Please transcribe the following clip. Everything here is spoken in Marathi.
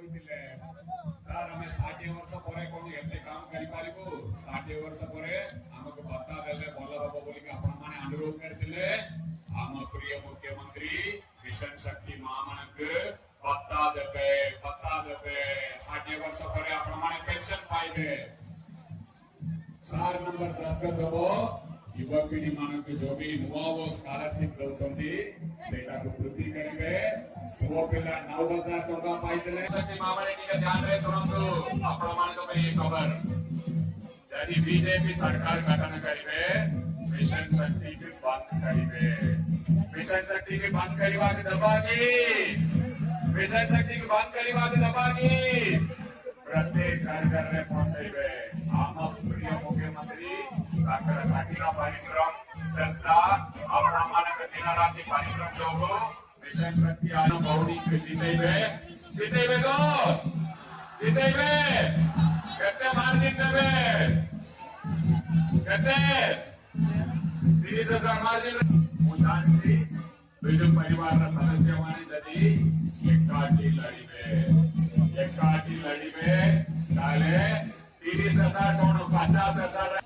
କହିଥିଲେ ସାର୍ ଆମେ 60 ବର୍ଷ ପରେ କଣ ଏତେ କାମ କରିପାରିବୁ 60 ବର୍ଷ ପରେ ଆମକୁ ଭତ୍ତା ଦେଲେ ଭଲ ହବ ବୋଲି ଆପଣ ମାନେ ଅନୁରୋଧ କରିଥିଲେ ଆମ ପ୍ରିୟ ମୁଖ୍ୟମନ୍ତ୍ରୀ ମିଶନ ଶକ୍ତି ମା ମାନଙ୍କୁ भत्ता देवे 60 वर्ष पर आपण माने पेंशन पाइबे 4 नंबर 10 का दबो युवा पीढ़ी मानक जो भी नुआ वो स्कॉलरशिप दउछंती सेटा को वृद्धि करिवे वो पिला 9000 टका पाइतले शक्ति मामले के ध्यान रे सुनंतु आपण माने को पे खबर यदि बीजेपी सरकार गठन करिवे मिशन शक्ति के बंद करिवे मिशन शक्ति के बंद करिवा के दबागी मिशन शक्ति को बंद करवा के दबागी प्रत्येक घर में पहुंचे आम प्रिय मुख्यमंत्री डॉक्टर काटीला परिश्रम संस्था अपना मानक दिन रात परिश्रम लोगो मिशन शक्ति आनो बहुनी जीतेबे तो जीतेबे कहते मार्जिन देवे कहते 30,000 मार्जिन मुझानी बिजु परिवार सदस्य माने जदी एकाठी लड़ीबे ताले 30,000 टोनो 50,000 साड़ी